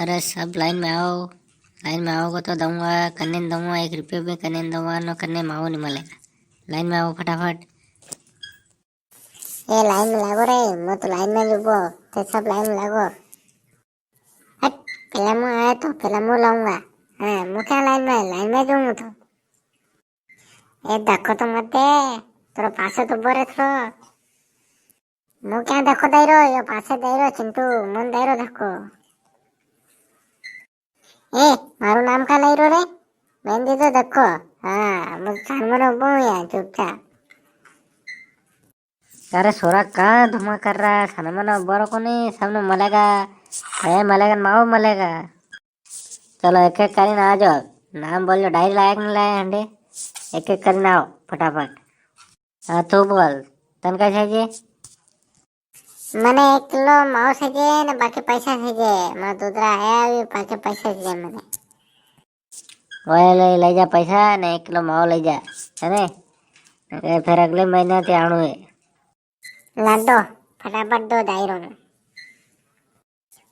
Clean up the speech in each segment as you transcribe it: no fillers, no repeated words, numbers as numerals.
अरे सब लाइन में आओ। लाइन में आओगे तो दूंगा, करने नहीं दूंगा, 1 रुपये भी करने नहीं दूंगा, न करने में आओ नहीं मिलेगा। लाइन में आओ फटाफट। ए लाइन में लागो रे, मैं तो लाइन में जुबो, ते सब लाइन में लागो। हट, पहला मुँह आया तो पहला मुँह लाऊंगा। हाँ, मुँह क्या लाइन में जाऊँ तो। ए धक्को तो मत दे, तेरा पासे तो बोरे थो। मुँह क्या धक्को दे रो, यो पासे दे रो चिंटू, मन दे रो धक्को। ए मारू नाम का नहीं रो रे, मैंने दे दो धक्को। हाँ, मुझे सामने उबो या चुपचाप। अरे सोरा कहाँ धुमा कर रहा है? खाना मना बड़ो को नहीं, सामने मलेगा है, मलेगा माओ मलेगा। चलो एक एक કરીને आ जाओ। नाम बोलो, डायरी लायक नहीं लाए हंडे। एक एक કરીને आओ फटाफट। हाँ तू बोल, तन का चाहिए? मने 1 किलो मांस है ना, बाकी पैसा है। मैं दूसरा है अभी, बाकी पैसा है मने। वही ले जा पैसा ने, 1 किलो माओ ले जा, है ने? फिर अगले महीने ते आणु है। ला दो, फटाफट दो दायरो में।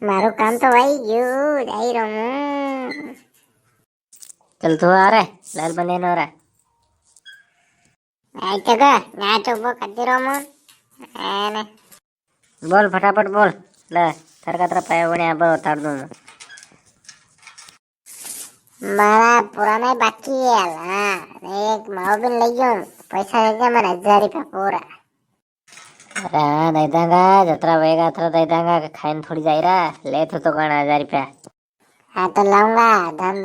मारू काम तो भाई यू दायरो में। चल तू आ रहा है, लाल बने न रहा। आई जगह ना चुप कर दे रो मन। ने बोल फटाफट बोल। ले थार का तरफ पाया बने अब उतार दूँ। मारा पुराना बाकी है ला, एक माओ भी ले जाऊं, पैसा है क्या? मैंने 1000 रुपया पूरा। अरे हाँ दे देंगा, जतरा वेगा अतरा दे देंगा, खाइन थोड़ी जाई रहा ले तो कौन 1000 रुपया। हाँ तो लाऊंगा, धन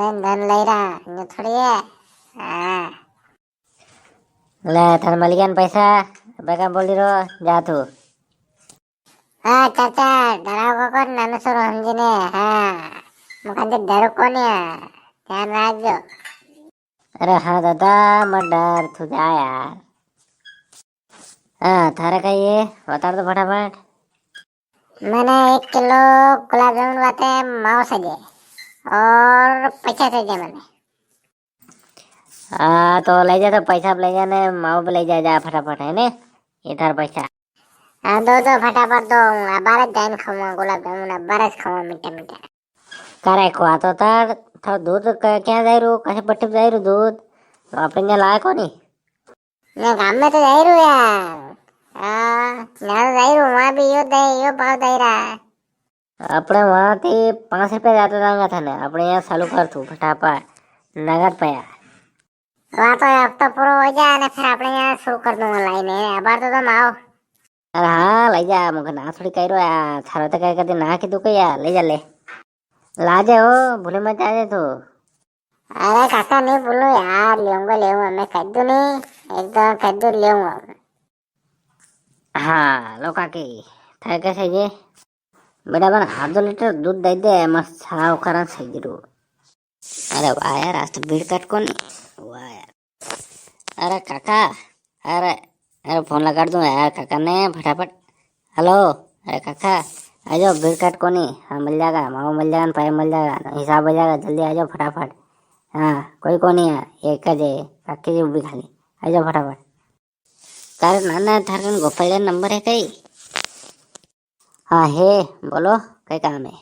ले रहा ये थोड़ी है। हाँ ले थार मलिकान पैसा बेगा बोली रो, जा तू। हाँ चाचा, डराओ को नानो सर हमजिने। हाँ मुझे डर को नहीं, ध्यान रखो। अरे हाँ दादा मत डर, तू जा यार। हाँ थारे का ये उतार दो फटाफट। मैंने 1 किलो गुलाब जामुन बाते माओ सजे और 50 सजे मैंने। हाँ तो ले जा, तो पैसा ले जाने, माओ पे ले जा फटाफट, है ने? ये थार पैसा। हाँ दो दो फटाफट दो, बारह जाइन खाऊंगा गुलाब जामुन, बारह खाऊंगा मीठा मीठा। करे को आतो तार था दूध क्या जाई रू, कैसे पट्टी जाई रू दूध तो अपने यहाँ लाए को नहीं। मैं गाँव में तो जाई रू यार। हाँ यहाँ तो जाई रू, वहाँ भी यो भाव दे रहा है। अपने वहाँ थी 5 रुपये जाते रहेंगे था ना, अपने यहाँ चालू कर तू फटाफट, नगद पाया। वहाँ तो अब तो पूरा हो जाए ना, फिर अपने यहाँ शुरू कर दूंगा लाइन है, अब तो आओ। अरे हाँ ले जा, मुझे ना थोड़ी कह रो यार, थारो तो कह कर ना कि तू यार ले जा, ले ला जा हो, भूले मत जा तू। अरे काका नहीं बोलो यार, ले मैं कह दूँ नहीं, एकदम कह दूँ ले। हाँ लो काकी, था कैसे ये बेटा बन ½ लीटर दूध दे दे, मस्त छाव करा सही रू। अरे वाह यार, आज तो भीड़ कट को नहीं, वाह यार। अरे काका, अरे अरे फोन लगा दूँ यार काका ने फटाफट। हेलो अरे काका, आ जाओ, भीड़ कट को नहीं। हाँ मिल जाएगा, माओ मिल जाएगा, पाया मिल जाएगा, हिसाब हो जाएगा, जल्दी आ जाओ फटाफट। हाँ कोई को नहीं है, एक का जे काकी जी भी खाली, आ जाओ फटाफट। तारे नाना थारे गोपाल नंबर है कई? हाँ है, बोलो कई काम है?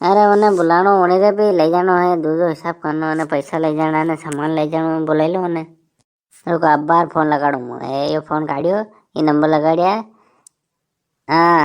अरे उन्हें बुलानो, उन्हें से भी ले जानो है, दूध हिसाब करना, उन्हें पैसा ले जाना है, सामान ले जाना, बुला लो उन्हें। रुको अब बार फोन लगा दूँ, ये फोन काढ़ियो, ये नंबर लगा दिया। हाँ